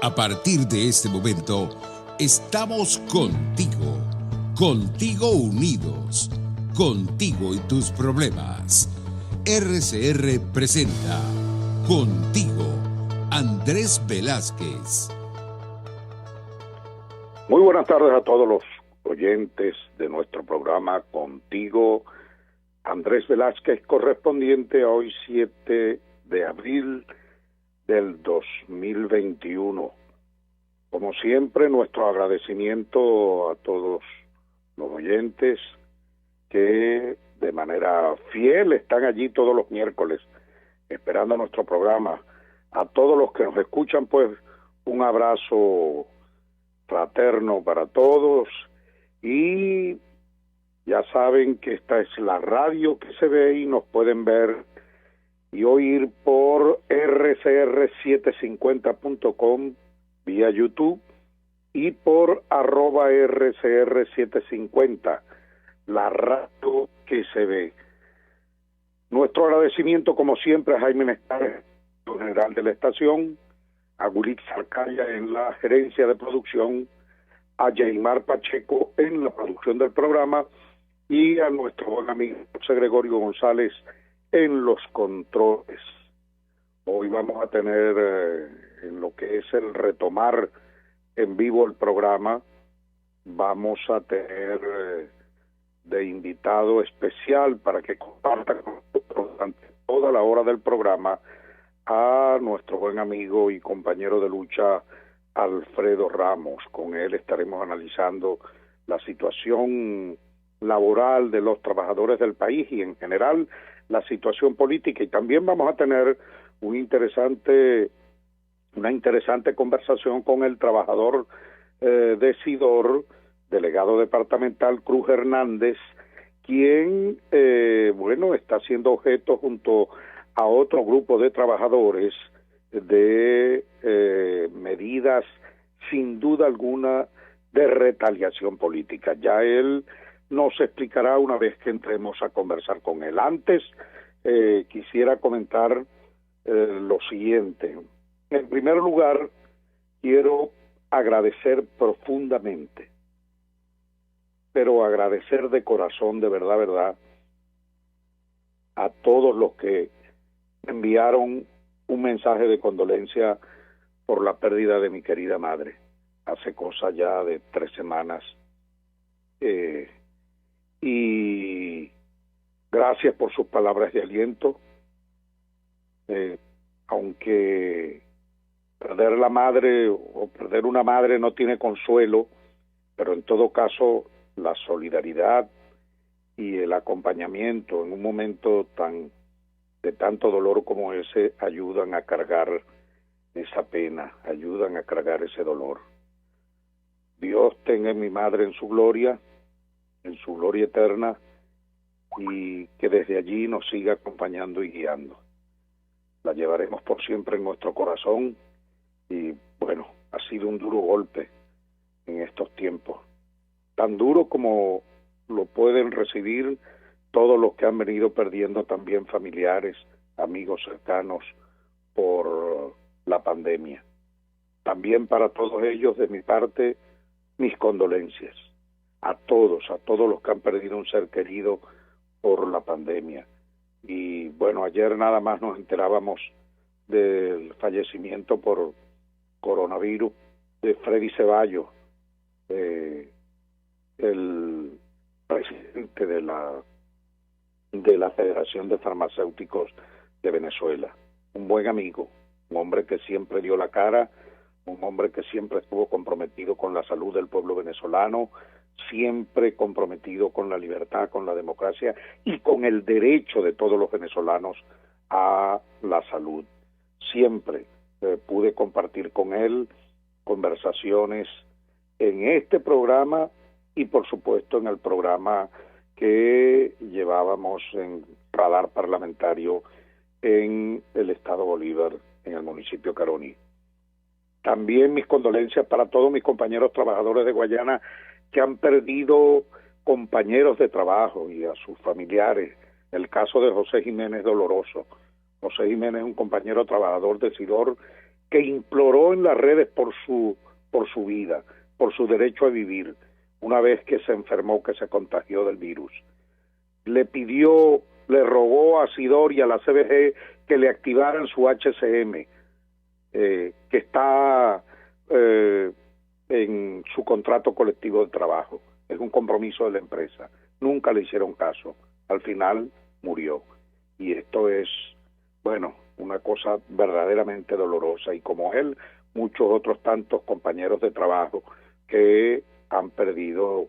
A partir de este momento, estamos contigo, contigo unidos, contigo y tus problemas. RCR presenta Contigo, Andrés Velázquez. Muy buenas tardes a todos los oyentes de nuestro programa Contigo, Andrés Velázquez, correspondiente a hoy 7 de abril del 2021. Como siempre, nuestro agradecimiento a todos los oyentes que de manera fiel están allí todos los miércoles esperando nuestro programa. A todos los que nos escuchan, pues un abrazo fraterno para todos, y ya saben que esta es la radio que se ve y nos pueden ver y oír por rcr750.com vía YouTube y por @rcr750, la radio que se ve. Nuestro agradecimiento, como siempre, a Jaime Nestar, general de la estación, a Gulit Sarcaya en la gerencia de producción, a Yeimar Pacheco en la producción del programa y a nuestro buen amigo José Gregorio González en los controles. Hoy vamos a tener en lo que es el retomar en vivo el programa, vamos a tener de invitado especial para que comparta con nosotros durante toda la hora del programa a nuestro buen amigo y compañero de lucha Alfredo Ramos. Con él estaremos analizando la situación laboral de los trabajadores del país y en general la situación política, y también vamos a tener una interesante conversación con el trabajador de Sidor, delegado departamental Cruz Hernández, quien está siendo objeto junto a otro grupo de trabajadores de medidas sin duda alguna de retaliación política. Ya él nos explicará una vez que entremos a conversar con él. Antes quisiera comentar lo siguiente. En primer lugar, quiero agradecer profundamente, pero agradecer de corazón, de verdad, a todos los que enviaron un mensaje de condolencia por la pérdida de mi querida madre, hace cosa ya de 3 semanas. Y gracias por sus palabras de aliento. Aunque perder la madre o perder una madre no tiene consuelo, pero en todo caso la solidaridad y el acompañamiento en un momento de tanto dolor como ese ayudan a cargar esa pena, ayudan a cargar ese dolor. Dios tenga a mi madre en su gloria eterna, y que desde allí nos siga acompañando y guiando. La llevaremos por siempre en nuestro corazón, y bueno, ha sido un duro golpe en estos tiempos, tan duro como lo pueden recibir todos los que han venido perdiendo también familiares, amigos cercanos por la pandemia. También para todos ellos, de mi parte, mis condolencias. A todos los que han perdido un ser querido por la pandemia. Y bueno, ayer nada más nos enterábamos del fallecimiento por coronavirus de Freddy Ceballos, el presidente de la Federación de Farmacéuticos de Venezuela. Un buen amigo, un hombre que siempre dio la cara, un hombre que siempre estuvo comprometido con la salud del pueblo venezolano, siempre comprometido con la libertad, con la democracia y con el derecho de todos los venezolanos a la salud. Siempre pude compartir con él conversaciones en este programa y por supuesto en el programa que llevábamos en Radar Parlamentario en el Estado Bolívar, en el municipio Caroní. También mis condolencias para todos mis compañeros trabajadores de Guayana que han perdido compañeros de trabajo y a sus familiares. El caso de José Jiménez doloroso. José Jiménez es un compañero trabajador de Sidor que imploró en las redes por su vida, por su derecho a vivir, una vez que se enfermó, que se contagió del virus. Le rogó a Sidor y a la CBG que le activaran su HCM, que está en su contrato colectivo de trabajo. Es un compromiso de la empresa. Nunca le hicieron caso. Al final murió. Y esto es, bueno, una cosa verdaderamente dolorosa. Y como él, muchos otros tantos compañeros de trabajo que han perdido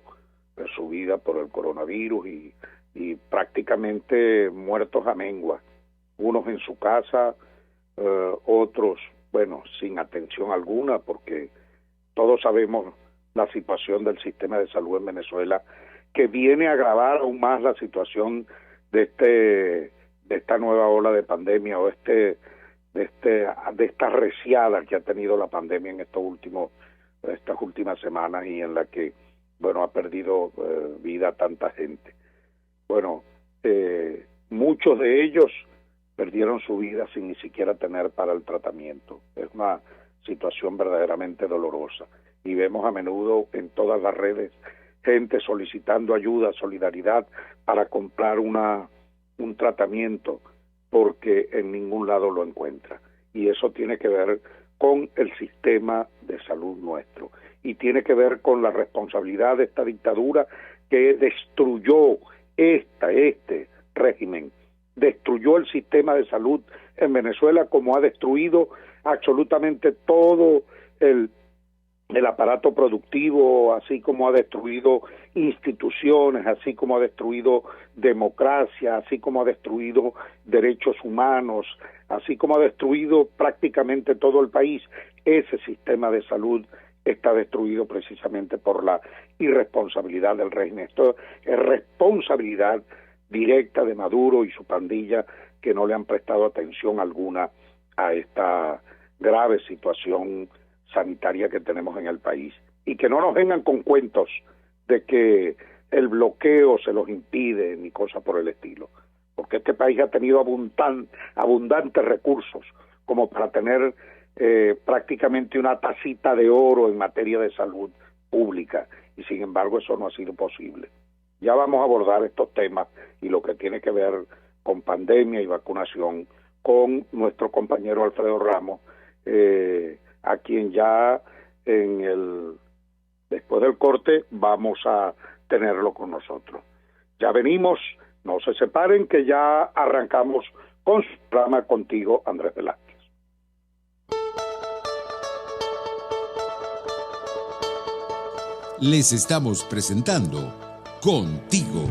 su vida por el coronavirus y prácticamente muertos a mengua. Unos en su casa, otros, bueno, sin atención alguna, porque todos sabemos la situación del sistema de salud en Venezuela, que viene a agravar aún más la situación de esta nueva ola de pandemia o de esta reciada que ha tenido la pandemia en estas últimas semanas, y en la que, bueno, ha perdido vida tanta gente. Bueno, muchos de ellos perdieron su vida sin ni siquiera tener para el tratamiento. Es una situación verdaderamente dolorosa, y vemos a menudo en todas las redes gente solicitando ayuda, solidaridad para comprar un tratamiento, porque en ningún lado lo encuentra. Y eso tiene que ver con el sistema de salud nuestro, y tiene que ver con la responsabilidad de esta dictadura que destruyó este régimen, destruyó el sistema de salud en Venezuela, como ha destruido absolutamente todo el aparato productivo, así como ha destruido instituciones, así como ha destruido democracia, así como ha destruido derechos humanos, así como ha destruido prácticamente todo el país. Ese sistema de salud está destruido precisamente por la irresponsabilidad del régimen. Esto es responsabilidad directa de Maduro y su pandilla, que no le han prestado atención alguna a esta grave situación sanitaria que tenemos en el país, y que no nos vengan con cuentos de que el bloqueo se los impide ni cosa por el estilo, porque este país ha tenido abundantes recursos como para tener prácticamente una tacita de oro en materia de salud pública, y sin embargo eso no ha sido posible. Ya vamos a abordar estos temas y lo que tiene que ver con pandemia y vacunación con nuestro compañero Alfredo Ramos, a quien ya después del corte vamos a tenerlo con nosotros. Ya venimos, no se separen, que ya arrancamos con su programa Contigo, Andrés Velázquez. Les estamos presentando Contigo,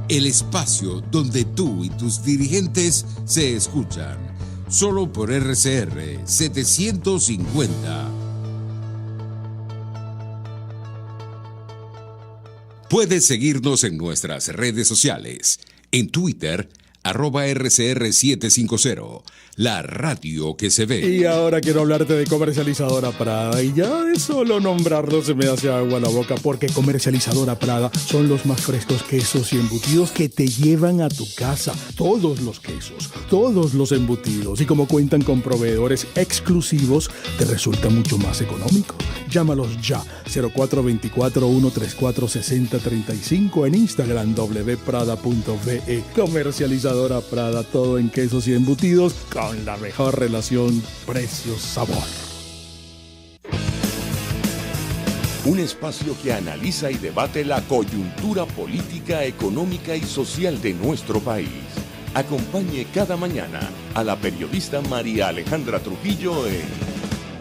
el espacio donde tú y tus dirigentes se escuchan, solo por RCR 750. Puedes seguirnos en nuestras redes sociales, en Twitter, @RCR750, la radio que se ve. Y ahora quiero hablarte de Comercializadora Prada, y ya de solo nombrarlo se me hace agua la boca, porque Comercializadora Prada son los más frescos quesos y embutidos que te llevan a tu casa. Todos los quesos, todos los embutidos, y como cuentan con proveedores exclusivos, te resulta mucho más económico. Llámalos ya, 0424-134-6035, en Instagram wprada.ve. Comercializadora Prada, todo en quesos y embutidos con la mejor relación precio-sabor. Un espacio que analiza y debate la coyuntura política, económica y social de nuestro país. Acompañe cada mañana a la periodista María Alejandra Trujillo en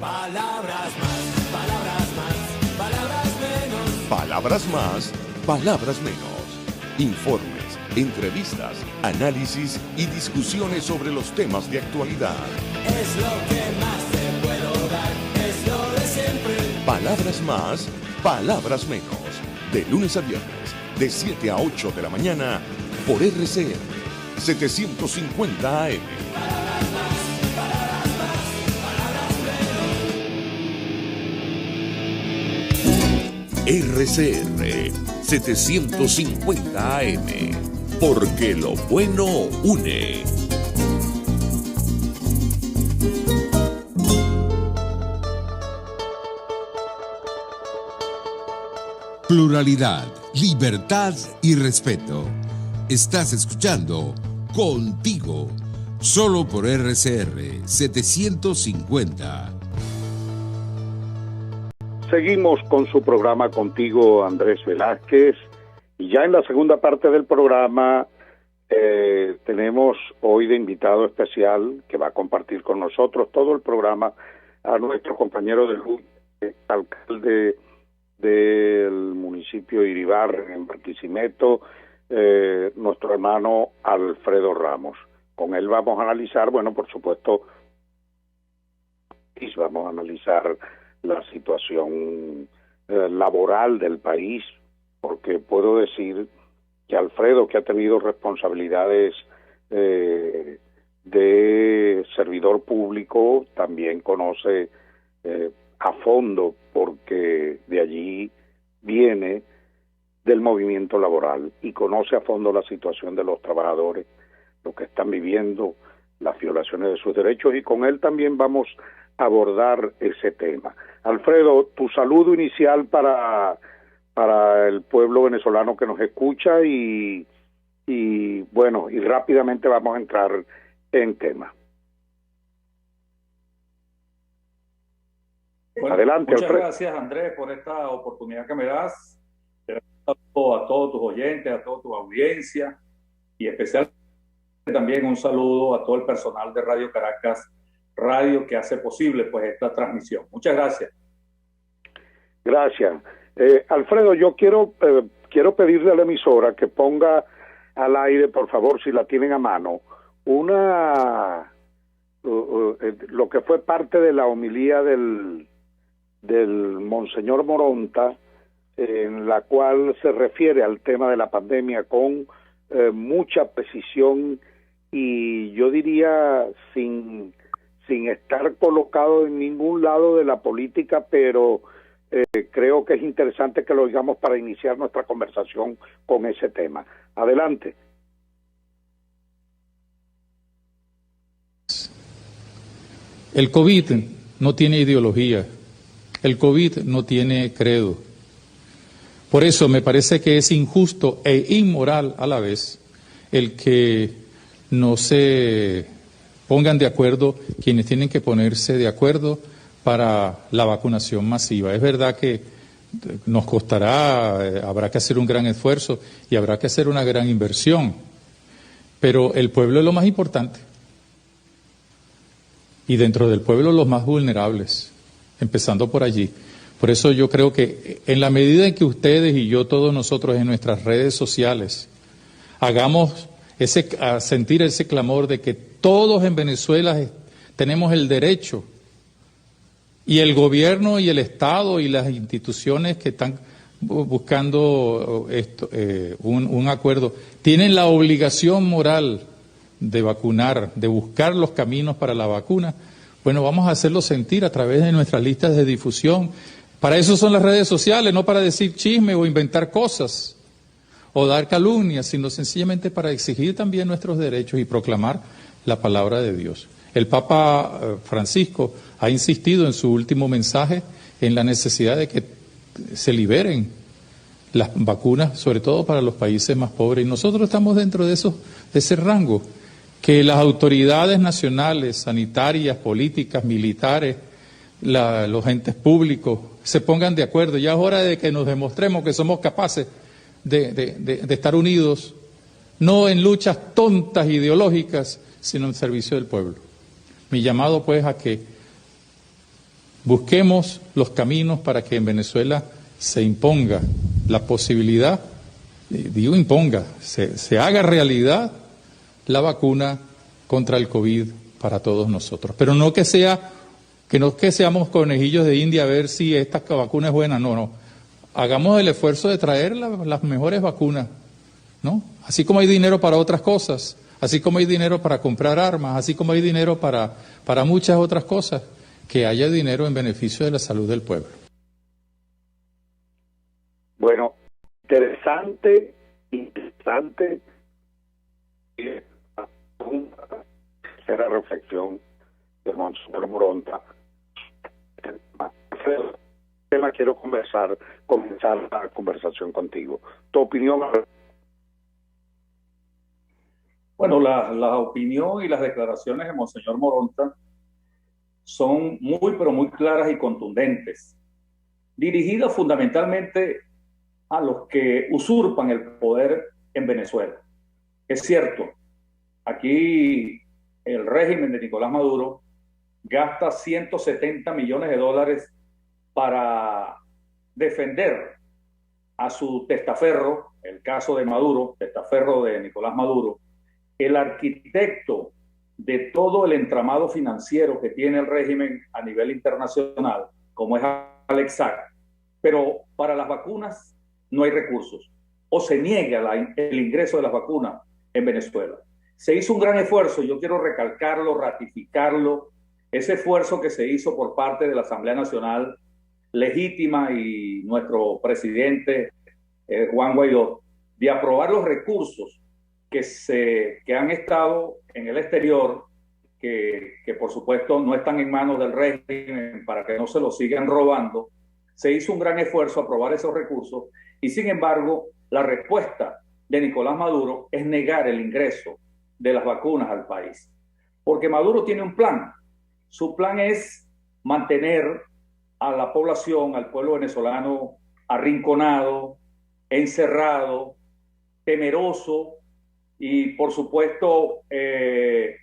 Palabras más, palabras más, palabras menos. Palabras más, palabras menos. Informes, entrevistas, análisis y discusiones sobre los temas de actualidad. Es lo que más te puedo dar, es lo de siempre. Palabras más, palabras menos. De lunes a viernes, de 7 a 8 de la mañana, por RCR 750 AM. Palabras más, palabras más, palabras menos. RCR 750 AM. Porque lo bueno une. pluralidad, libertad y respeto. Estás escuchando Contigo, solo por RCR 750. Seguimos con su programa Contigo, Andrés Velázquez, y ya en la segunda parte del programa tenemos hoy de invitado especial que va a compartir con nosotros todo el programa a nuestro compañero de luz, alcalde del municipio de Iribarren, en Barquisimeto, nuestro hermano Alfredo Ramos. Con él vamos a analizar, bueno, por supuesto, vamos a analizar la situación laboral del país, porque puedo decir que Alfredo, que ha tenido responsabilidades de servidor público, también conoce a fondo, porque de allí viene del movimiento laboral y conoce a fondo la situación de los trabajadores, lo que están viviendo, las violaciones de sus derechos, y con él también vamos a abordar ese tema. Alfredo, tu saludo inicial para el pueblo venezolano que nos escucha y bueno, y rápidamente vamos a entrar en tema. Bueno, adelante, muchas Alfredo. Gracias, Andrés, por esta oportunidad que me das. A todos tus oyentes, a toda tu audiencia, y especialmente también un saludo a todo el personal de Radio Caracas Radio que hace posible pues esta transmisión. Muchas gracias. Gracias. Alfredo, yo quiero pedirle a la emisora que ponga al aire, por favor, si la tienen a mano, lo que fue parte de la homilía del Monseñor Moronta, en la cual se refiere al tema de la pandemia con mucha precisión y yo diría sin estar colocado en ningún lado de la política, pero creo que es interesante que lo oigamos para iniciar nuestra conversación con ese tema. Adelante. El COVID no tiene ideología, el COVID no tiene credo. Por eso me parece que es injusto e inmoral a la vez el que no se pongan de acuerdo quienes tienen que ponerse de acuerdo para la vacunación masiva. Es verdad que nos costará, habrá que hacer un gran esfuerzo y habrá que hacer una gran inversión, pero el pueblo es lo más importante. Y dentro del pueblo los más vulnerables, empezando por allí. Por eso yo creo que en la medida en que ustedes y yo, todos nosotros en nuestras redes sociales, hagamos sentir ese clamor de que todos en Venezuela tenemos el derecho, y el gobierno y el Estado y las instituciones que están buscando un acuerdo, tienen la obligación moral de vacunar, de buscar los caminos para la vacuna. Bueno, vamos a hacerlo sentir a través de nuestras listas de difusión. Para eso son las redes sociales, no para decir chisme o inventar cosas o dar calumnias, sino sencillamente para exigir también nuestros derechos y proclamar la palabra de Dios. El Papa Francisco ha insistido en su último mensaje en la necesidad de que se liberen las vacunas, sobre todo para los países más pobres. Y nosotros estamos dentro de ese rango, que las autoridades nacionales, sanitarias, políticas, militares, los entes públicos se pongan de acuerdo. Ya es hora de que nos demostremos que somos capaces de estar unidos, no en luchas tontas ideológicas, sino en servicio del pueblo. Mi llamado pues a que busquemos los caminos para que en Venezuela se imponga la posibilidad, se haga realidad la vacuna contra el COVID para todos nosotros. Pero no que seamos conejillos de India a ver si esta vacuna es buena, no. Hagamos el esfuerzo de traer las mejores vacunas, ¿no? Así como hay dinero para otras cosas, así como hay dinero para comprar armas, así como hay dinero para muchas otras cosas, que haya dinero en beneficio de la salud del pueblo. Bueno, interesante tercera reflexión de Monseñor Moronta. tema quiero comenzar la conversación contigo. ¿Tu opinión? Bueno, la opinión y las declaraciones de Monseñor Moronta son pero muy claras y contundentes, dirigidas fundamentalmente a los que usurpan el poder en Venezuela. Es cierto, aquí el régimen de Nicolás Maduro gasta $170 millones para defender a su testaferro, el caso de Maduro, testaferro de Nicolás Maduro, el arquitecto de todo el entramado financiero que tiene el régimen a nivel internacional, como es Alex Sack. Pero para las vacunas no hay recursos, o se niega el ingreso de las vacunas en Venezuela. Se hizo un gran esfuerzo, yo quiero recalcarlo, ratificarlo, ese esfuerzo que se hizo por parte de la Asamblea Nacional legítima y nuestro presidente Juan Guaidó, de aprobar los recursos que han estado en el exterior, que por supuesto no están en manos del régimen para que no se los sigan robando. Se hizo un gran esfuerzo a aprobar esos recursos y sin embargo la respuesta de Nicolás Maduro es negar el ingreso de las vacunas al país. Porque Maduro tiene un plan. Su plan es mantener a la población, al pueblo venezolano arrinconado, encerrado, temeroso y por supuesto que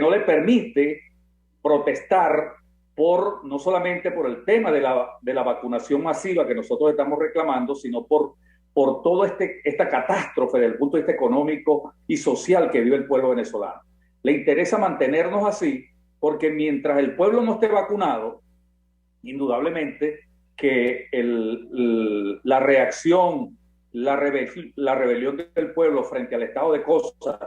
no le permite protestar no solamente por el tema de la vacunación masiva que nosotros estamos reclamando, sino por toda esta catástrofe desde el punto de vista económico y social que vive el pueblo venezolano. Le interesa mantenernos así porque mientras el pueblo no esté vacunado, indudablemente que la reacción, la rebelión del pueblo frente al estado de cosas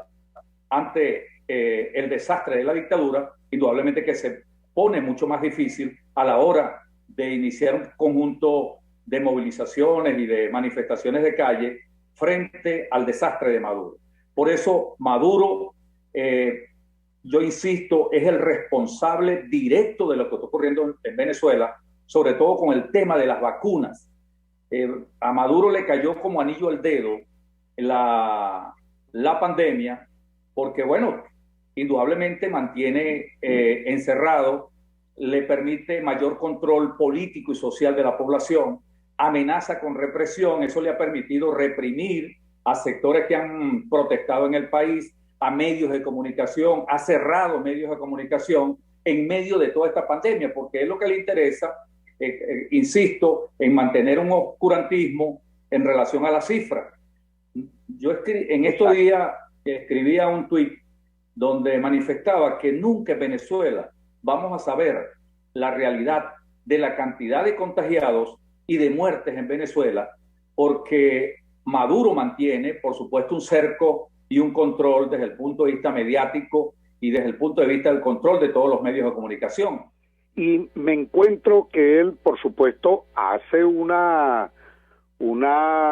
ante el desastre de la dictadura, indudablemente que se pone mucho más difícil a la hora de iniciar un conjunto de movilizaciones y de manifestaciones de calle frente al desastre de Maduro. Por eso Maduro, yo insisto, es el responsable directo de lo que está ocurriendo en Venezuela, sobre todo con el tema de las vacunas. A Maduro le cayó como anillo al dedo la pandemia, porque bueno, indudablemente mantiene encerrado, le permite mayor control político y social de la población, amenaza con represión, eso le ha permitido reprimir a sectores que han protestado en el país, a medios de comunicación, ha cerrado medios de comunicación en medio de toda esta pandemia, porque es lo que le interesa, insisto, en mantener un oscurantismo en relación a las cifras. Yo en estos días escribía un tuit donde manifestaba que nunca en Venezuela vamos a saber la realidad de la cantidad de contagiados y de muertes en Venezuela, porque Maduro mantiene, por supuesto, un cerco y un control desde el punto de vista mediático y desde el punto de vista del control de todos los medios de comunicación. Y me encuentro que él, por supuesto, hace una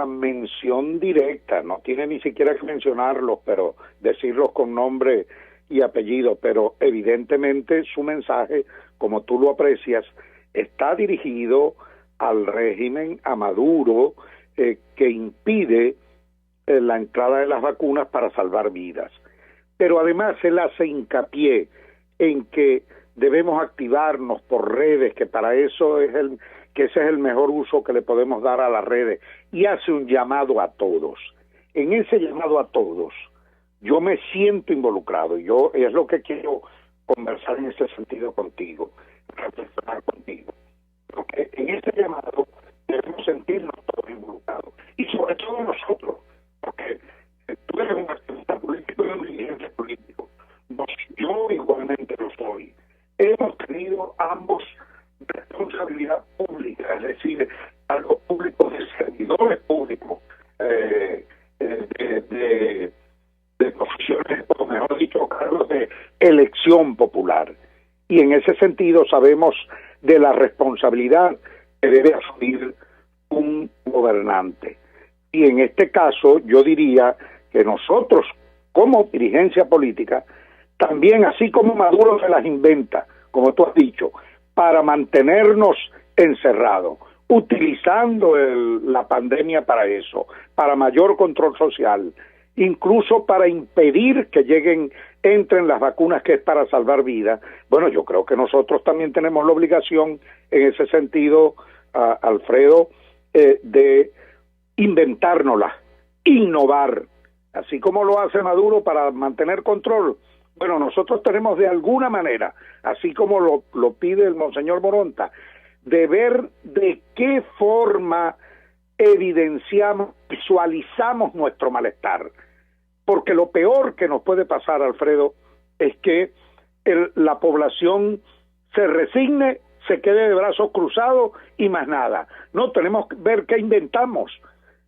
mención directa, no tiene ni siquiera que mencionarlos, pero decirlos con nombre y apellido, pero evidentemente su mensaje, como tú lo aprecias, está dirigido al régimen, a Maduro, que impide la entrada de las vacunas para salvar vidas. Pero además él hace hincapié en que debemos activarnos por redes, que para eso ese es el mejor uso que le podemos dar a las redes, y hace un llamado a todos. En ese llamado a todos, yo me siento involucrado, es lo que quiero conversar en ese sentido contigo, reflexionar contigo. Porque en ese llamado debemos sentirnos todos involucrados, y sobre todo nosotros, porque tú eres un activista político y un dirigente político. Yo igualmente lo soy. Hemos tenido ambos responsabilidad pública, es decir, algo público de servidores públicos, de profesiones, o mejor dicho, cargos de elección popular. Y en ese sentido sabemos de la responsabilidad que debe asumir un gobernante. Y en este caso yo diría que nosotros, como dirigencia política, también, así como Maduro se las inventa, como tú has dicho, para mantenernos encerrados, utilizando la pandemia para eso, para mayor control social, incluso para impedir que entren las vacunas, que es para salvar vidas. Bueno, yo creo que nosotros también tenemos la obligación en ese sentido, Alfredo, de inventárnoslas, innovar, así como lo hace Maduro para mantener control. Bueno, nosotros tenemos de alguna manera, así como lo pide el monseñor Moronta, de ver de qué forma evidenciamos, visualizamos nuestro malestar. Porque lo peor que nos puede pasar, Alfredo, es que la población se resigne, se quede de brazos cruzados y más nada. No, tenemos que ver qué inventamos,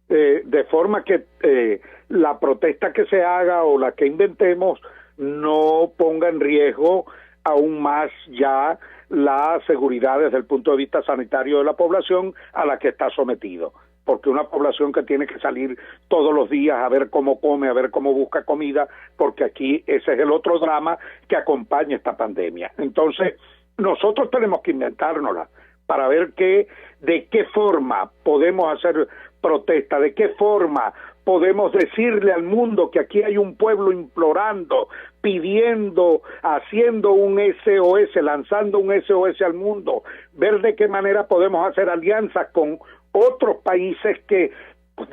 de forma que la protesta que se haga o la que inventemos no ponga en riesgo aún más ya la seguridad desde el punto de vista sanitario de la población a la que está sometido. Porque una población que tiene que salir todos los días a ver cómo come, a ver cómo busca comida, porque aquí ese es el otro drama que acompaña esta pandemia. Entonces, nosotros tenemos que inventárnosla para ver de qué forma podemos hacer protesta, de qué forma podemos decirle al mundo que aquí hay un pueblo implorando, pidiendo, haciendo un SOS, lanzando un SOS al mundo, ver de qué manera podemos hacer alianzas con otros países que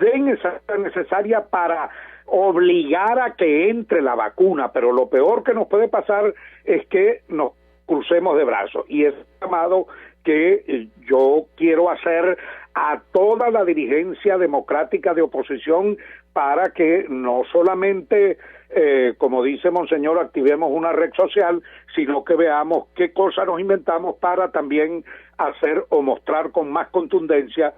den esa necesaria para obligar a que entre la vacuna, pero lo peor que nos puede pasar es que nos crucemos de brazos, y es un llamado que yo quiero hacer a toda la dirigencia democrática de oposición para que no solamente, como dice Monseñor, activemos una red social, sino que veamos qué cosas nos inventamos para también hacer o mostrar con más contundencia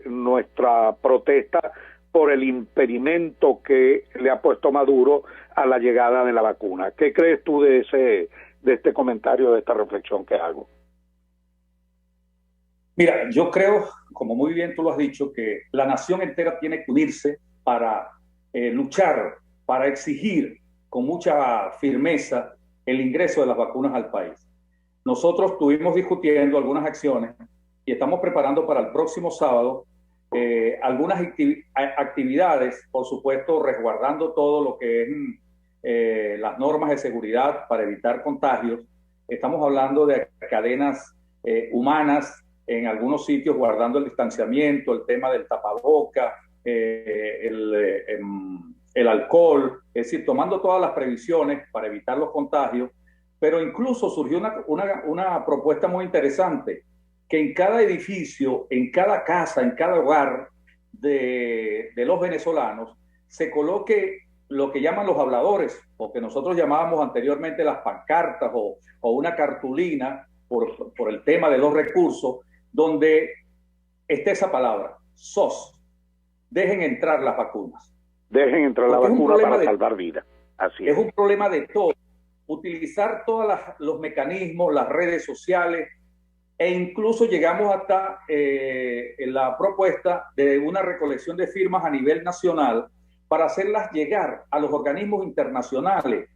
nuestra protesta por el impedimento que le ha puesto Maduro a la llegada de la vacuna. ¿Qué crees tú de este comentario, de esta reflexión que hago? Mira, yo creo, como muy bien tú lo has dicho, que la nación entera tiene que unirse para luchar, para exigir con mucha firmeza el ingreso de las vacunas al país. Nosotros estuvimos discutiendo algunas acciones y estamos preparando para el próximo sábado algunas actividades, por supuesto, resguardando todo lo que es las normas de seguridad para evitar contagios. Estamos hablando de cadenas humanas en algunos sitios, guardando el distanciamiento, el tema del tapaboca, el alcohol, es decir, tomando todas las previsiones para evitar los contagios. Pero incluso surgió una propuesta muy interesante, que en cada edificio, en cada casa, en cada hogar de los venezolanos, se coloque lo que llaman los habladores, o que nosotros llamábamos anteriormente las pancartas, o una cartulina por el tema de los recursos, donde esté esa palabra, SOS, dejen entrar las vacunas. Dejen entrar la vacuna para salvar vidas. Así es. Es un problema de todo. Utilizar todos los mecanismos, las redes sociales, e incluso llegamos hasta la propuesta de una recolección de firmas a nivel nacional para hacerlas llegar a los organismos internacionales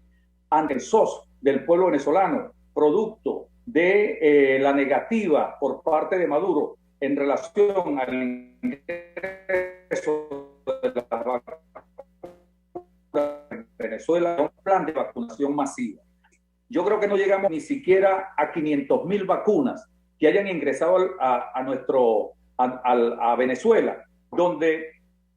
ante el SOS del pueblo venezolano, producto de la negativa por parte de Maduro en relación al ingreso de la vacuna en Venezuela, un plan de vacunación masiva. Yo creo que no llegamos ni siquiera a 500,000 vacunas que hayan ingresado a Venezuela, donde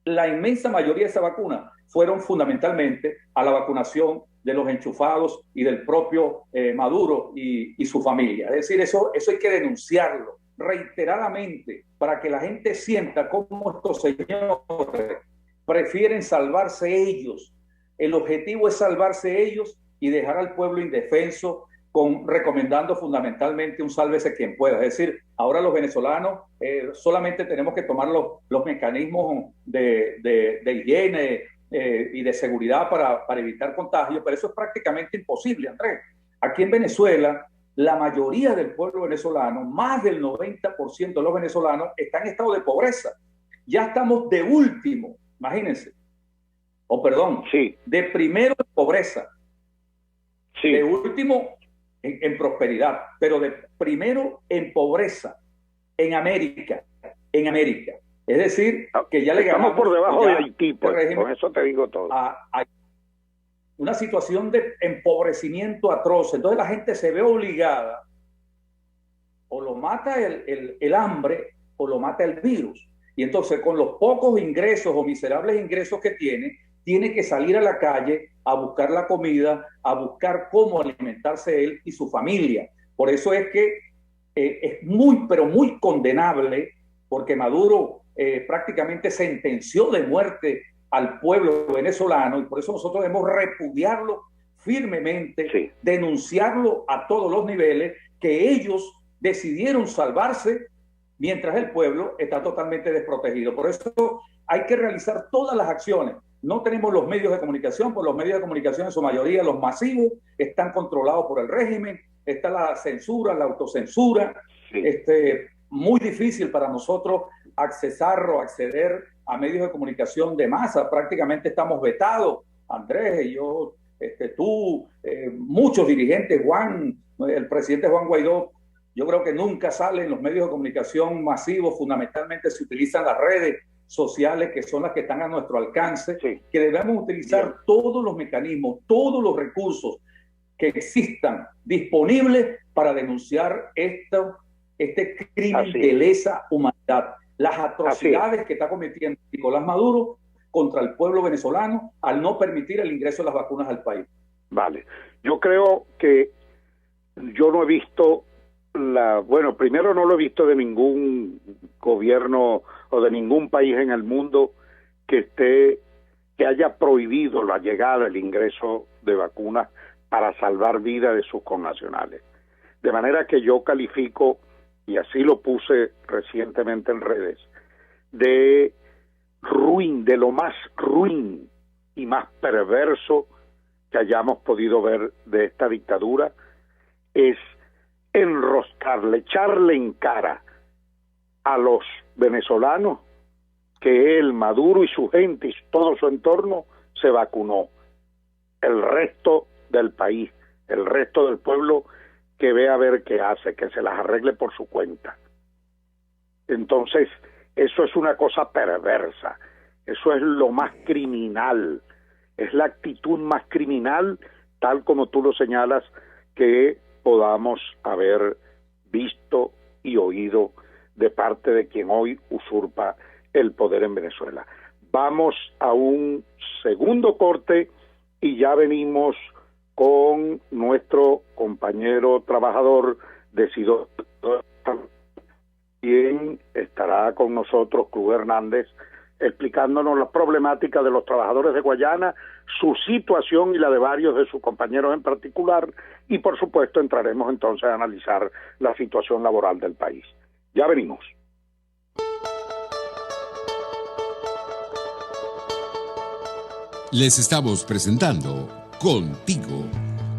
la inmensa mayoría de esas vacunas fueron fundamentalmente a la vacunación de los enchufados y del propio Maduro y su familia. Es decir, eso hay que denunciarlo reiteradamente para que la gente sienta cómo estos señores prefieren salvarse ellos. El objetivo es salvarse ellos y dejar al pueblo indefenso, recomendando fundamentalmente un sálvese quien pueda. Es decir, ahora los venezolanos solamente tenemos que tomar los mecanismos de higiene y de seguridad para evitar contagios, pero eso es prácticamente imposible, Andrés. Aquí en Venezuela, la mayoría del pueblo venezolano, más del 90% de los venezolanos, están en estado de pobreza. Ya estamos de último, imagínense. Sí. De primero en pobreza. Sí. De último en prosperidad, pero de primero en pobreza. en América. Es decir, que ya le estamos por debajo de Haití, pues, con eso te digo todo. A una situación de empobrecimiento atroz. Entonces la gente se ve obligada, o lo mata el hambre o lo mata el virus. Y entonces con los pocos ingresos o miserables ingresos que tiene que salir a la calle a buscar la comida, a buscar cómo alimentarse él y su familia. Por eso es que es muy, pero muy condenable, porque Maduro prácticamente sentenció de muerte al pueblo venezolano, y por eso nosotros debemos repudiarlo firmemente, sí, denunciarlo a todos los niveles, que ellos decidieron salvarse mientras el pueblo está totalmente desprotegido. Por eso hay que realizar todas las acciones. No tenemos los medios de comunicación, pues los medios de comunicación en su mayoría, los masivos, están controlados por el régimen, está la censura, la autocensura, sí. Muy difícil para nosotros acceder a medios de comunicación de masa. Prácticamente estamos vetados, Andrés y yo, tú, muchos dirigentes, el presidente Juan Guaidó, yo creo que nunca sale en los medios de comunicación masivos. Fundamentalmente se utilizan las redes sociales, que son las que están a nuestro alcance, sí, que debemos utilizar, bien, todos los mecanismos, todos los recursos que existan disponibles para denunciar este crimen de lesa humanidad, las atrocidades que está cometiendo Nicolás Maduro contra el pueblo venezolano al no permitir el ingreso de las vacunas al país. Vale, yo creo que yo no he visto primero no lo he visto de ningún gobierno o de ningún país en el mundo que haya prohibido la llegada, el ingreso de vacunas para salvar vidas de sus connacionales. De manera que yo califico, y así lo puse recientemente en redes, de lo más ruin y más perverso que hayamos podido ver de esta dictadura, es enroscarle, echarle en cara a los venezolanos que él, Maduro y su gente y todo su entorno se vacunó. El resto del país, el resto del pueblo, que vea a ver qué hace, que se las arregle por su cuenta. Entonces, eso es una cosa perversa, eso es lo más criminal, es la actitud más criminal, tal como tú lo señalas, que podamos haber visto y oído de parte de quien hoy usurpa el poder en Venezuela. Vamos a un segundo corte y ya venimos con nuestro compañero trabajador de Sidón, quien estará con nosotros, Cruz Hernández, explicándonos la problemática de los trabajadores de Guayana, su situación y la de varios de sus compañeros en particular, y por supuesto entraremos entonces a analizar la situación laboral del país. Ya venimos. Les estamos presentando Contigo,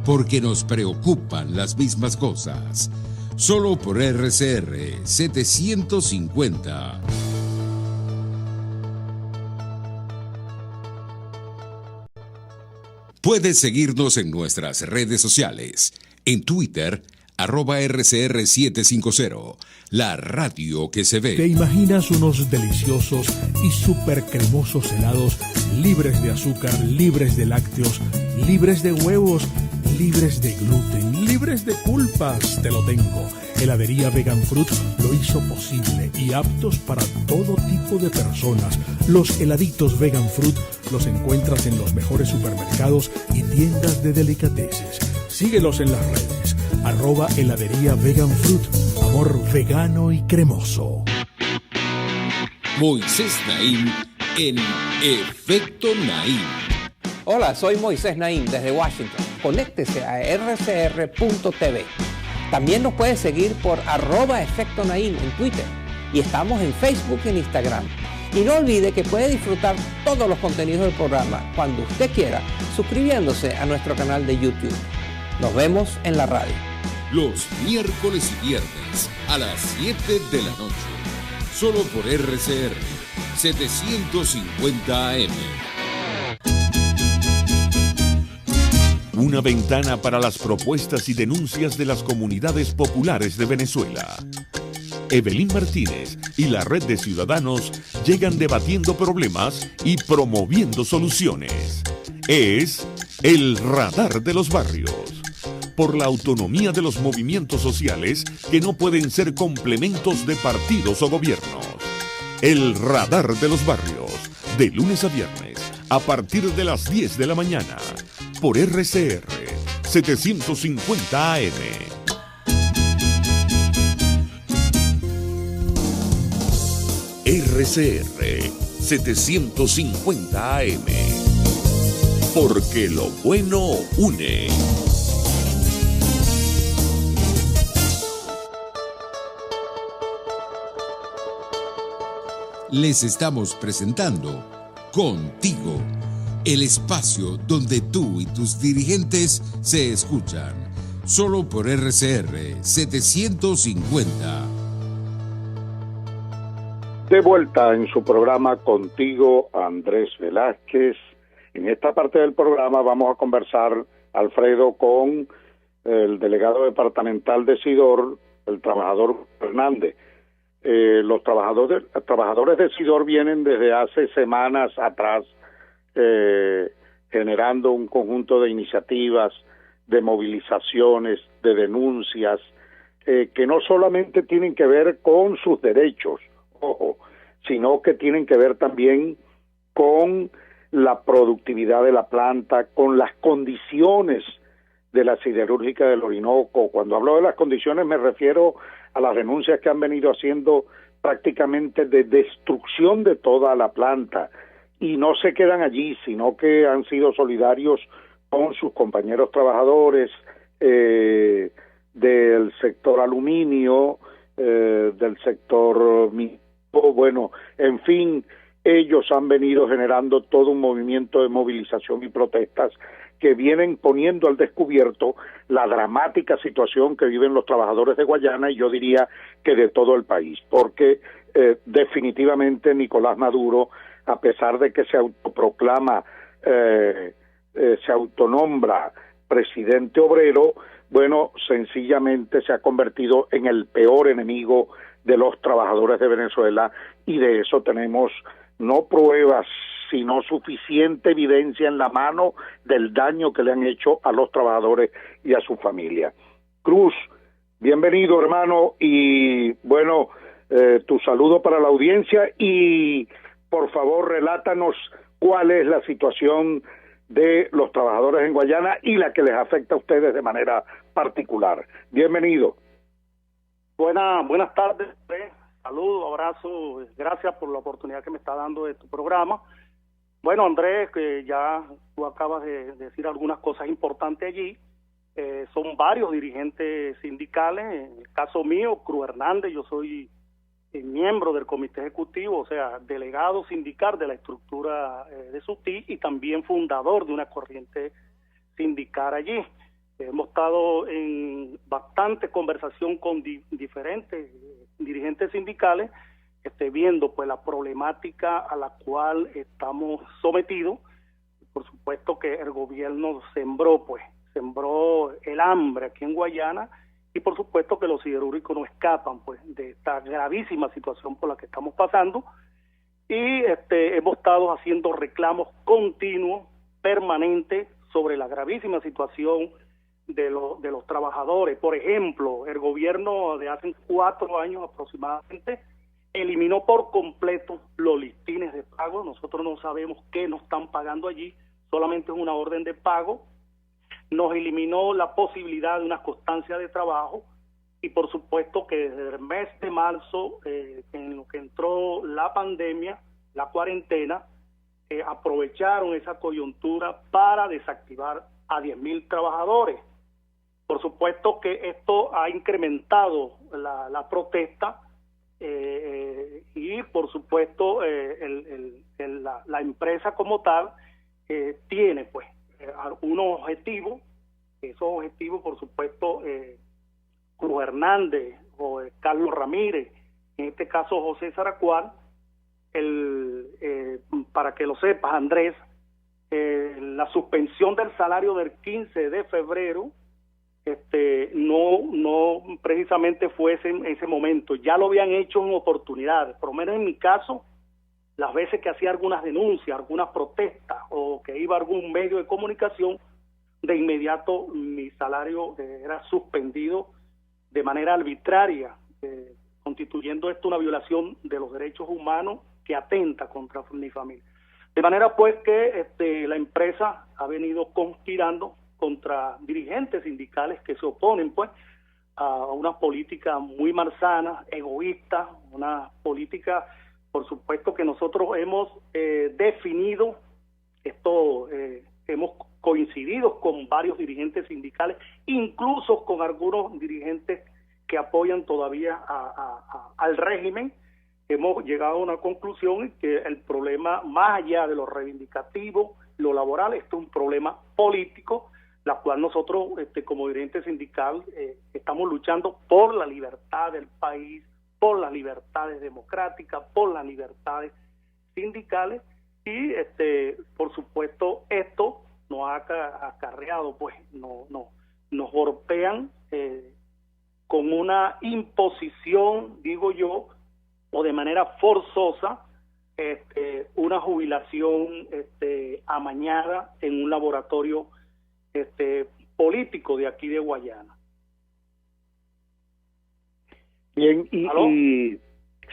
porque nos preocupan las mismas cosas. Solo por RCR 750. Puedes seguirnos en nuestras redes sociales. En Twitter, @RCR750, la radio que se ve. ¿Te imaginas unos deliciosos y súper cremosos helados libres de azúcar, libres de lácteos, libres de huevos, libres de gluten, libres de culpas? Te lo tengo. Heladería Vegan Fruit lo hizo posible y aptos para todo tipo de personas. Los heladitos Vegan Fruit los encuentras en los mejores supermercados y tiendas de delicateces. Síguelos en las redes. @heladería Vegan Fruit. Amor vegano y cremoso. Moisés Naim en Efecto Naim. Hola, soy Moisés Naim desde Washington. Conéctese a rcr.tv. También nos puede seguir por @Efecto Naim en Twitter. Y estamos en Facebook y en Instagram. Y no olvide que puede disfrutar todos los contenidos del programa cuando usted quiera, suscribiéndose a nuestro canal de YouTube. Nos vemos en la radio. Los miércoles y viernes a las 7 de la noche. Solo por RCR 750 AM. Una ventana para las propuestas y denuncias de las comunidades populares de Venezuela. Evelyn Martínez y la red de ciudadanos llegan debatiendo problemas y promoviendo soluciones. Es el Radar de los Barrios. Por la autonomía de los movimientos sociales que no pueden ser complementos de partidos o gobiernos. El Radar de los Barrios, de lunes a viernes, a partir de las 10 de la mañana, por RCR 750 AM. RCR 750 AM. Porque lo bueno une. Les estamos presentando Contigo, el espacio donde tú y tus dirigentes se escuchan, solo por RCR 750. De vuelta en su programa Contigo, Andrés Velázquez. En esta parte del programa vamos a conversar, Alfredo, con el delegado departamental de SIDOR, el trabajador Hernández. Los trabajadores de SIDOR vienen desde hace semanas atrás generando un conjunto de iniciativas, de movilizaciones, de denuncias, que no solamente tienen que ver con sus derechos, ojo, sino que tienen que ver también con la productividad de la planta, con las condiciones de la siderúrgica del Orinoco. Cuando hablo de las condiciones me refiero a las denuncias que han venido haciendo prácticamente de destrucción de toda la planta, y no se quedan allí, sino que han sido solidarios con sus compañeros trabajadores del sector aluminio, del sector bueno, en fin, ellos han venido generando todo un movimiento de movilización y protestas que vienen poniendo al descubierto la dramática situación que viven los trabajadores de Guayana, y yo diría que de todo el país, porque definitivamente Nicolás Maduro, a pesar de que se autoproclama, se autonombra presidente obrero, bueno, sencillamente se ha convertido en el peor enemigo de los trabajadores de Venezuela, y de eso tenemos no pruebas, sino suficiente evidencia en la mano del daño que le han hecho a los trabajadores y a su familia. Cruz, bienvenido, hermano, y bueno, tu saludo para la audiencia, y por favor relátanos cuál es la situación de los trabajadores en Guayana y la que les afecta a ustedes de manera particular. Bienvenido. Buenas tardes, saludos, abrazos, gracias por la oportunidad que me está dando de tu programa. Bueno, Andrés, que ya tú acabas de decir algunas cosas importantes allí. Son varios dirigentes sindicales. En el caso mío, Cruz Hernández, yo soy miembro del comité ejecutivo, o sea, delegado sindical de la estructura de SUTI, y también fundador de una corriente sindical allí. Hemos estado en bastante conversación con diferentes dirigentes sindicales, viendo pues la problemática a la cual estamos sometidos. Por supuesto que el gobierno sembró el hambre aquí en Guayana, y por supuesto que los siderúrgicos no escapan pues de esta gravísima situación por la que estamos pasando, y hemos estado haciendo reclamos continuos, permanentes, sobre la gravísima situación de los trabajadores. Por ejemplo, el gobierno de hace 4 años aproximadamente eliminó por completo los listines de pago. Nosotros no sabemos qué nos están pagando allí, solamente es una orden de pago. Nos eliminó la posibilidad de una constancia de trabajo, y por supuesto que desde el mes de marzo, en lo que entró la pandemia, la cuarentena, aprovecharon esa coyuntura para desactivar a 10,000 trabajadores. Por supuesto que esto ha incrementado la protesta, y por supuesto la empresa como tal tiene pues unos objetivos. Esos objetivos, por supuesto, Cruz Hernández o Carlos Ramírez, en este caso José Zaracual, para que lo sepas, Andrés, la suspensión del salario del 15 de febrero no precisamente fue ese momento. Ya lo habían hecho en oportunidades, por lo menos en mi caso, las veces que hacía algunas denuncias, algunas protestas o que iba a algún medio de comunicación, de inmediato mi salario era suspendido de manera arbitraria, constituyendo esto una violación de los derechos humanos que atenta contra mi familia. De manera pues que la empresa ha venido conspirando contra dirigentes sindicales que se oponen pues a una política muy malsana, egoísta, una política, por supuesto, que nosotros hemos definido, hemos coincidido con varios dirigentes sindicales, incluso con algunos dirigentes que apoyan todavía al régimen. Hemos llegado a una conclusión que el problema, más allá de lo reivindicativo, lo laboral, esto es un problema político, la cual nosotros, como dirigente sindical, estamos luchando por la libertad del país, por las libertades democráticas, por las libertades sindicales, y por supuesto esto nos ha acarreado, pues nos golpean con una imposición, digo yo, o de manera forzosa, una jubilación amañada en un laboratorio político de aquí de Guayana. Bien, y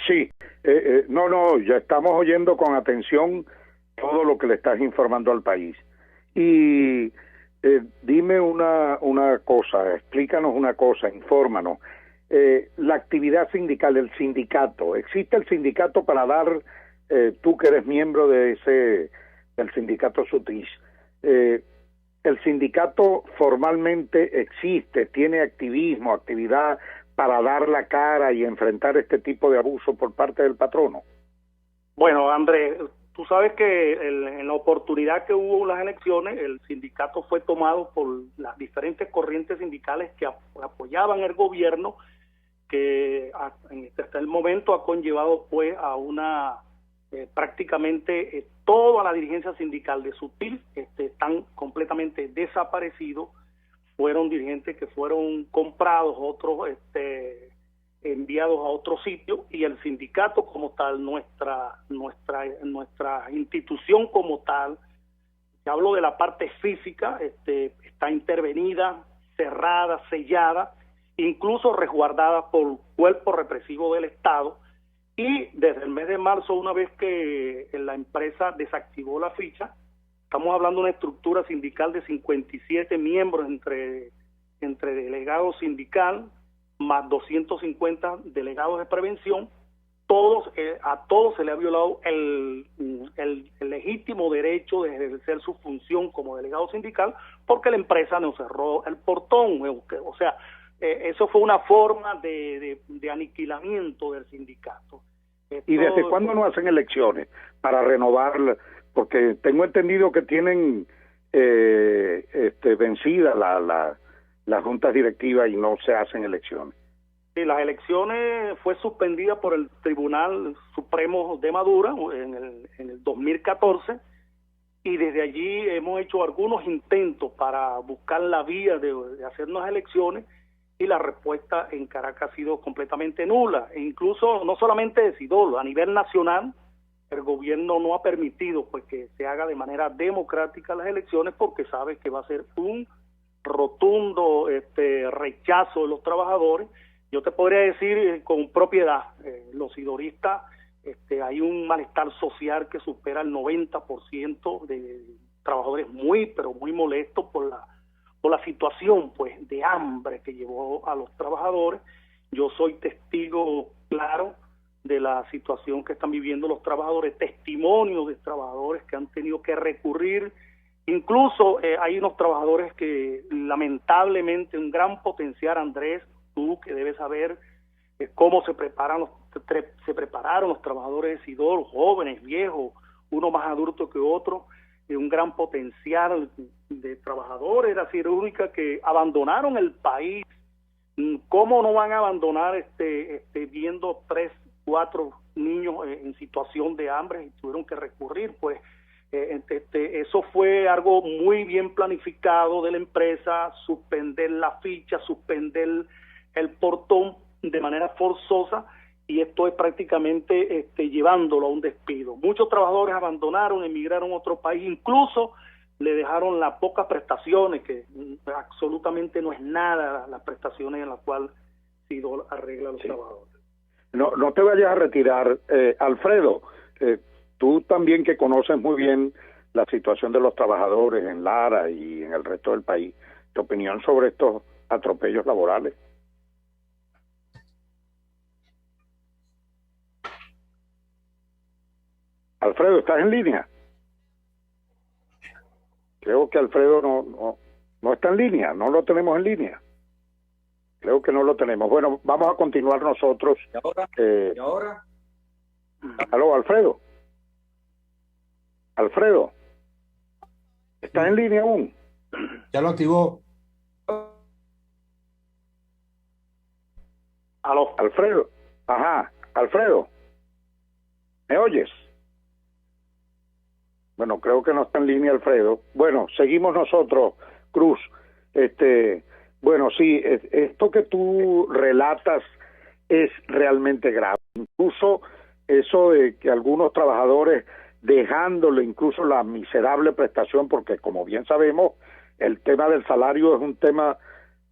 sí, ya estamos oyendo con atención todo lo que le estás informando al país. Y dime una cosa, explícanos una cosa, infórmanos. La actividad sindical, el sindicato, ¿existe el sindicato para dar, tú que eres miembro del sindicato SUTIS, el sindicato formalmente existe, tiene actividad para dar la cara y enfrentar este tipo de abuso por parte del patrono? Bueno, Andrés, tú sabes que en la oportunidad que hubo las elecciones, el sindicato fue tomado por las diferentes corrientes sindicales que apoyaban el gobierno, que hasta el momento ha conllevado pues a una prácticamente toda la dirigencia sindical de SUTIS están completamente desaparecidos. Fueron dirigentes que fueron comprados, otros enviados a otro sitio, y el sindicato como tal, nuestra institución como tal, te hablo de la parte física, está intervenida, cerrada, sellada, incluso resguardada por cuerpo represivo del Estado, y desde el mes de marzo, una vez que la empresa desactivó la ficha, estamos hablando de una estructura sindical de 57 miembros entre delegados sindical, más 250 delegados de prevención, a todos se le ha violado el legítimo derecho de ejercer su función como delegado sindical, porque la empresa nos cerró el portón. O sea, eso fue una forma de aniquilamiento del sindicato. ¿Y desde cuándo no hacen elecciones para renovar? Porque tengo entendido que tienen vencida las juntas directivas y no se hacen elecciones. Sí, las elecciones fue suspendida por el Tribunal Supremo de Madura en el 2014, y desde allí hemos hecho algunos intentos para buscar la vía de hacer unas elecciones, y la respuesta en Caracas ha sido completamente nula. E incluso no solamente de Sidolo, a nivel nacional el gobierno no ha permitido pues que se haga de manera democrática las elecciones, porque sabe que va a ser un rotundo rechazo de los trabajadores. Yo te podría decir con propiedad, los sidoristas, hay un malestar social que supera el 90% de trabajadores pero muy molestos por la situación pues de hambre que llevó a los trabajadores. Yo soy testigo claro de la situación que están viviendo los trabajadores, testimonios de trabajadores que han tenido que recurrir. Incluso hay unos trabajadores que lamentablemente, un gran potencial, Andrés, tú que debes saber cómo se prepararon los trabajadores de Sidol, jóvenes, viejos, uno más adulto que otro, un gran potencial de trabajadores de la siderúrgica que abandonaron el país. ¿Cómo no van a abandonar viendo 3, 4 niños en situación de hambre y tuvieron que recurrir? Pues Eso fue algo muy bien planificado de la empresa, suspender la ficha, suspender el portón de manera forzosa, y esto es prácticamente llevándolo a un despido. Muchos trabajadores abandonaron, emigraron a otro país, incluso le dejaron las pocas prestaciones, que absolutamente no es nada las prestaciones en las cuales SIDOL arregla a los trabajadores. No te vayas a retirar, Alfredo. Tú también, que conoces muy bien la situación de los trabajadores en Lara y en el resto del país, ¿tu opinión sobre estos atropellos laborales? Alfredo, ¿estás en línea? Creo que Alfredo no está en línea, no lo tenemos en línea. Creo que no lo tenemos. Bueno, vamos a continuar nosotros. ¿Y ahora? Aló, Alfredo. Alfredo, ¿estás en línea aún? Ya lo activó. Aló. Alfredo. Ajá, Alfredo. ¿Me oyes? Bueno, creo que no está en línea Alfredo. Bueno, seguimos nosotros, Cruz. Bueno, sí, esto que tú relatas es realmente grave. Incluso eso de que algunos trabajadores, dejándole incluso la miserable prestación, porque como bien sabemos, el tema del salario es un tema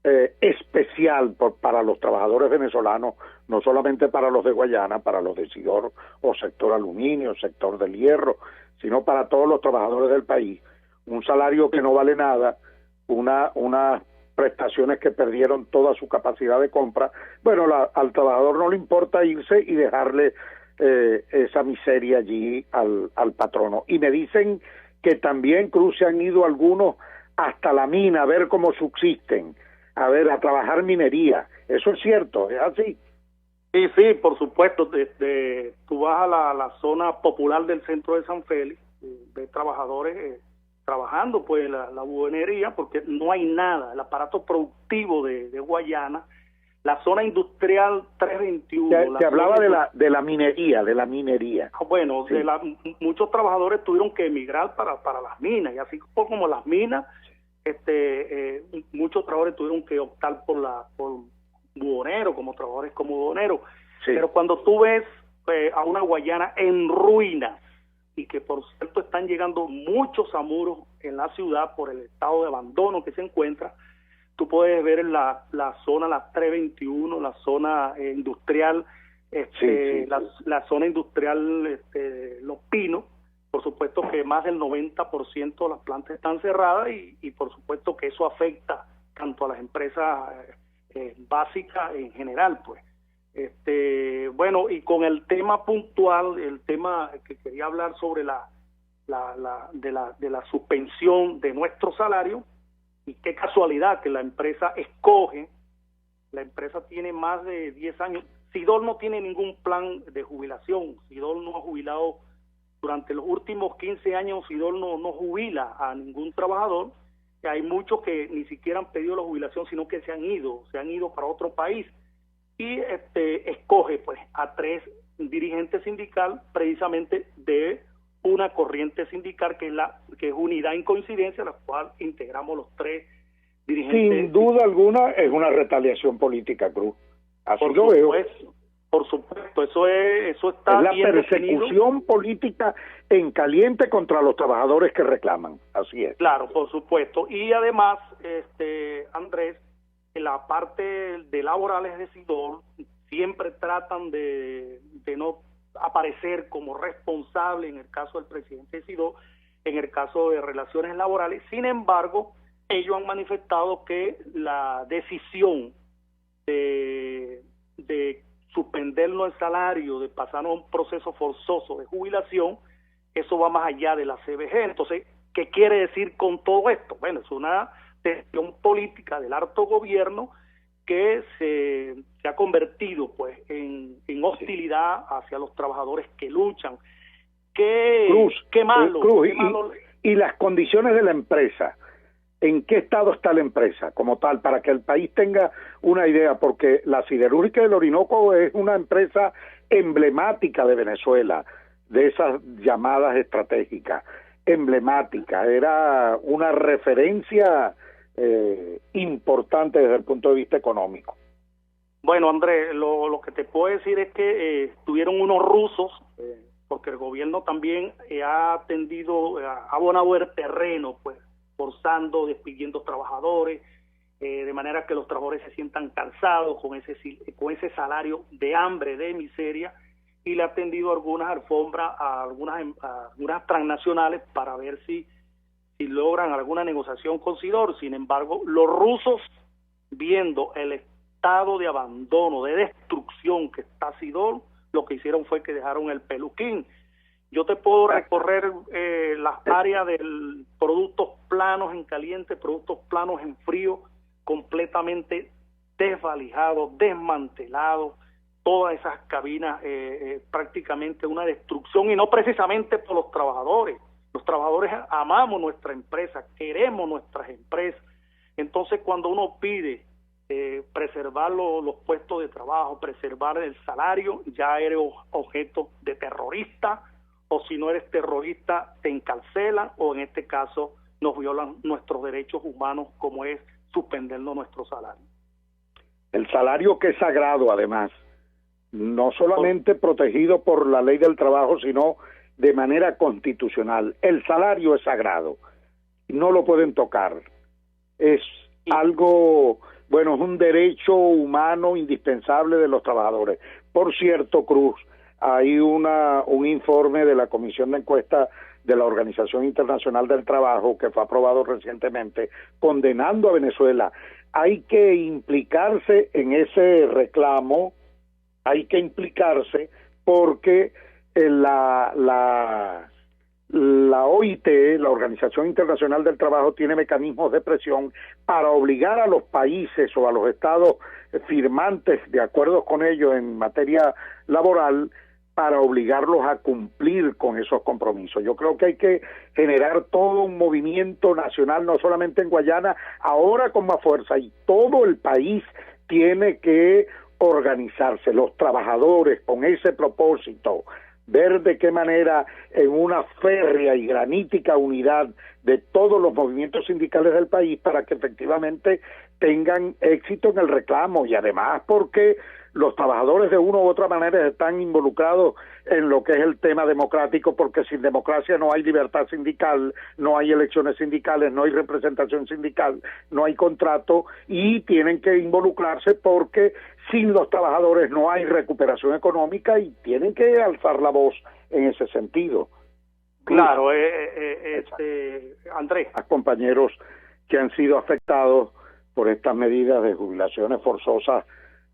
especial para los trabajadores venezolanos, no solamente para los de Guayana, para los de Sidor o sector aluminio, sector del hierro, sino para todos los trabajadores del país. Un salario que no vale nada, unas prestaciones que perdieron toda su capacidad de compra. Bueno, al trabajador no le importa irse y dejarle esa miseria allí al patrono. Y me dicen que también, Cruz, se han ido algunos hasta la mina a ver cómo subsisten, a trabajar minería. ¿Eso es cierto? ¿Es así? Sí, por supuesto. Tú vas a la zona popular del centro de San Félix, de trabajadores trabajando pues la buhonería, porque no hay nada, el aparato productivo de Guayana, la zona industrial 321. Te hablaba de la minería. Bueno, sí. Muchos trabajadores tuvieron que emigrar para las minas, y así como las minas, muchos trabajadores tuvieron que optar por buhoneros, como trabajadores como buhoneros. Sí. Pero cuando tú ves a una Guayana en ruinas, y que por cierto están llegando muchos amuros en la ciudad por el estado de abandono que se encuentra, tú puedes ver en la zona, la 321, la zona industrial, la zona industrial Los Pinos. Por supuesto que más del 90% de las plantas están cerradas, y por supuesto que eso afecta tanto a las empresas básicas en general, pues. Bueno, y con el tema puntual, el tema que quería hablar sobre la suspensión de nuestro salario, y qué casualidad que la empresa tiene más de 10 años. SIDOL no tiene ningún plan de jubilación. SIDOL no ha jubilado durante los últimos 15 años. SIDOL no jubila a ningún trabajador. Hay muchos que ni siquiera han pedido la jubilación, sino que se han ido para otro país, y escoge pues a 3 dirigentes sindical, precisamente de una corriente sindical que es Unidad en Coincidencia, la cual integramos los 3 dirigentes. Sin duda alguna es una retaliación política, Cruz. Así lo veo. Por supuesto, eso está es la bien persecución definido. Política en caliente contra los trabajadores que reclaman. Así es. Claro, por supuesto. Y además, Andrés, en la parte de laborales de SIDOL siempre tratan de no aparecer como responsable en el caso del presidente de SIDOL, en el caso de relaciones laborales. Sin embargo, ellos han manifestado que la decisión de suspendernos el salario, de pasarnos a un proceso forzoso de jubilación, eso va más allá de la CBG. Entonces, ¿qué quiere decir con todo esto? Bueno, es una decisión política del alto gobierno que se ha convertido pues en hostilidad hacia los trabajadores que luchan. Qué malo. Cruz, qué malo. Y las condiciones de la empresa, ¿en qué estado está la empresa como tal? Para que el país tenga una idea, porque la Siderúrgica del Orinoco es una empresa emblemática de Venezuela, de esas llamadas estratégicas. emblemática, era una referencia importante desde el punto de vista económico. Bueno, Andrés, lo que te puedo decir es que tuvieron unos rusos, porque el gobierno también ha abonado el terreno, pues, forzando, despidiendo trabajadores, de manera que los trabajadores se sientan cansados con ese salario de hambre, de miseria, y le ha tendido algunas alfombras a algunas transnacionales para ver si logran alguna negociación con Sidor. Sin embargo, los rusos, viendo el estado de abandono, de destrucción que está Sidor, lo que hicieron fue que dejaron el peluquín. Yo te puedo recorrer las áreas de productos planos en caliente, productos planos en frío, completamente desvalijados, desmantelados, todas esas cabinas, prácticamente una destrucción, y no precisamente por los trabajadores. Los trabajadores amamos nuestra empresa, queremos nuestras empresas. Entonces, cuando uno pide preservar los puestos de trabajo, preservar el salario, ya eres objeto de terrorista, o si no eres terrorista, te encarcelan, o en este caso nos violan nuestros derechos humanos, como es suspendernos nuestro salario. El salario, que es sagrado, además, no solamente protegido por la ley del trabajo, sino de manera constitucional. El salario es sagrado, no lo pueden tocar. Es algo, bueno, es un derecho humano indispensable de los trabajadores. Por cierto, Cruz, hay un informe de la Comisión de Encuesta de la Organización Internacional del Trabajo, que fue aprobado recientemente, condenando a Venezuela. Hay que implicarse en ese reclamo, hay que implicarse porque la OIT, la Organización Internacional del Trabajo, tiene mecanismos de presión para obligar a los países o a los estados firmantes de acuerdos con ellos en materia laboral, para obligarlos a cumplir con esos compromisos. Yo creo que hay que generar todo un movimiento nacional, no solamente en Guayana, ahora con más fuerza, y todo el país tiene que organizarse, los trabajadores con ese propósito, ver de qué manera en una férrea y granítica unidad de todos los movimientos sindicales del país para que efectivamente tengan éxito en el reclamo, y además porque los trabajadores de una u otra manera están involucrados en lo que es el tema democrático, porque sin democracia no hay libertad sindical, no hay elecciones sindicales, no hay representación sindical, no hay contrato, y tienen que involucrarse porque sin los trabajadores no hay recuperación económica, y tienen que alzar la voz en ese sentido. Claro, Andrés. A compañeros que han sido afectados por estas medidas de jubilaciones forzosas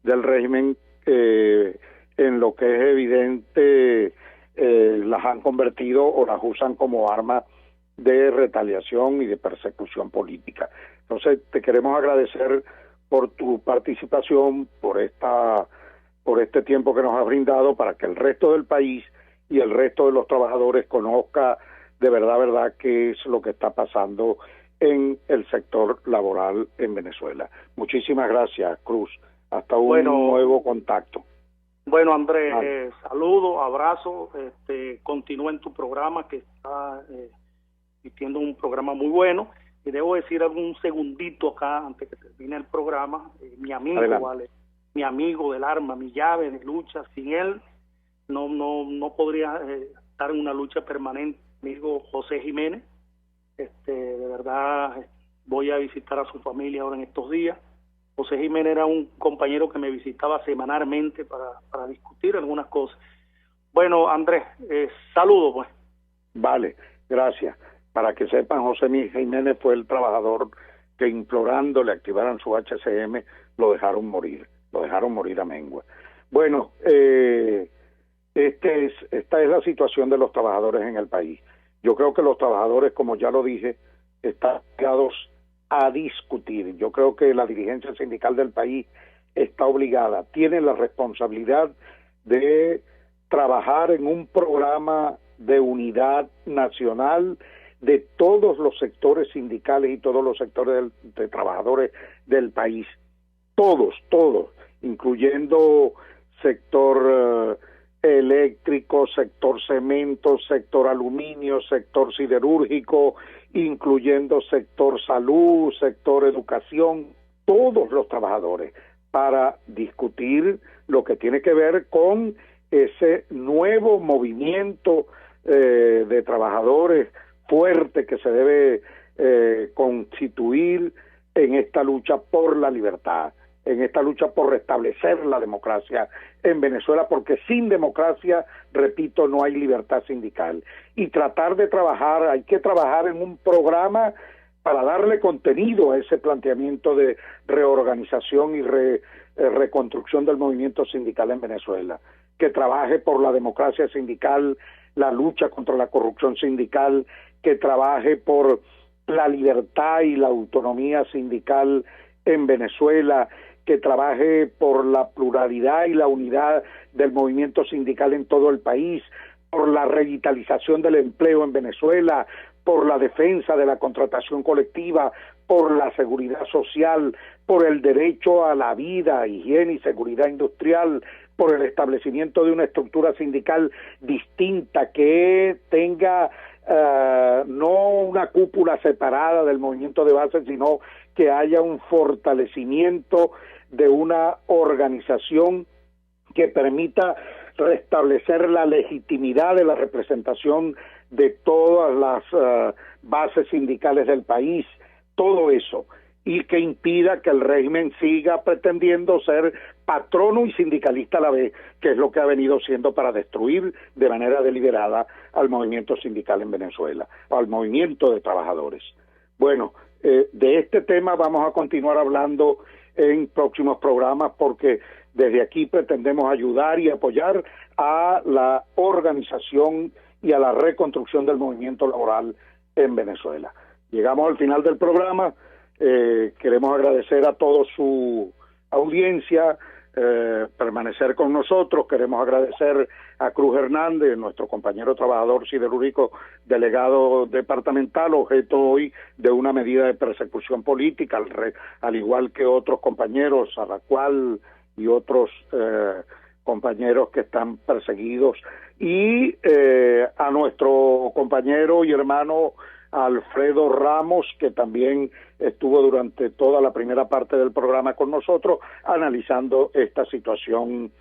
del régimen, en lo que es evidente, las han convertido o las usan como arma de retaliación y de persecución política. Entonces, te queremos agradecer por tu participación, por este tiempo que nos has brindado, para que el resto del país y el resto de los trabajadores conozca de verdad qué es lo que está pasando en el sector laboral en Venezuela. Muchísimas gracias, Cruz. Hasta un nuevo contacto. Bueno, Andrés, saludos, abrazos, continúa en tu programa, que está emitiendo un programa muy bueno. Y debo decir algún segundito acá, antes que termine el programa, mi amigo, vale, mi amigo del arma, mi llave de lucha, sin él no podría estar en una lucha permanente. Mi amigo José Jiménez, de verdad voy a visitar a su familia ahora en estos días. José Jiménez era un compañero que me visitaba semanalmente para discutir algunas cosas. Bueno, Andrés, saludos, pues. Vale, gracias. Para que sepan, José Jiménez fue el trabajador que, implorándole activaran su HCM, lo dejaron morir a mengua. Bueno, esta es la situación de los trabajadores en el país. Yo creo que los trabajadores, como ya lo dije, están obligados a discutir. Yo creo que la dirigencia sindical del país está obligada, tiene la responsabilidad de trabajar en un programa de unidad nacional de todos los sectores sindicales y todos los sectores de trabajadores del país. Todos, incluyendo sector eléctrico, sector cemento, sector aluminio, sector siderúrgico, incluyendo sector salud, sector educación, todos los trabajadores, para discutir lo que tiene que ver con ese nuevo movimiento de trabajadores fuerte que se debe constituir en esta lucha por la libertad, en esta lucha por restablecer la democracia en Venezuela, porque sin democracia, repito, no hay libertad sindical. Y tratar de trabajar, hay que trabajar en un programa para darle contenido a ese planteamiento de reorganización y reconstrucción del movimiento sindical en Venezuela, que trabaje por la democracia sindical, la lucha contra la corrupción sindical, que trabaje por la libertad y la autonomía sindical en Venezuela, que trabaje por la pluralidad y la unidad del movimiento sindical en todo el país, por la revitalización del empleo en Venezuela, por la defensa de la contratación colectiva, por la seguridad social, por el derecho a la vida, higiene y seguridad industrial, por el establecimiento de una estructura sindical distinta que tenga no una cúpula separada del movimiento de base, sino que haya un fortalecimiento de una organización que permita restablecer la legitimidad de la representación de todas las bases sindicales del país, todo eso, y que impida que el régimen siga pretendiendo ser patrono y sindicalista a la vez, que es lo que ha venido siendo para destruir de manera deliberada al movimiento sindical en Venezuela, al movimiento de trabajadores. Bueno, de este tema vamos a continuar hablando en próximos programas, porque desde aquí pretendemos ayudar y apoyar a la organización y a la reconstrucción del movimiento laboral en Venezuela. Llegamos al final del programa. Queremos agradecer a toda su audiencia, permanecer con nosotros. Queremos agradecer a Cruz Hernández, nuestro compañero trabajador siderúrgico, delegado departamental, objeto hoy de una medida de persecución política, al igual que otros compañeros, a la cual y otros compañeros que están perseguidos, y a nuestro compañero y hermano Alfredo Ramos, que también estuvo durante toda la primera parte del programa con nosotros, analizando esta situación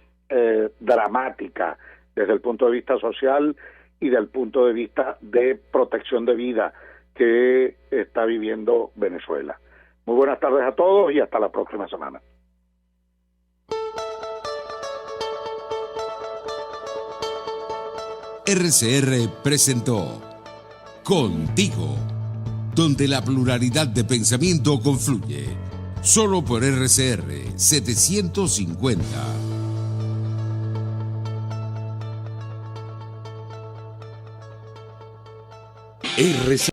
dramática desde el punto de vista social y del punto de vista de protección de vida que está viviendo Venezuela. Muy buenas tardes a todos y hasta la próxima semana. RCR presentó Contigo, donde la pluralidad de pensamiento confluye. Solo por RCR 750. RCR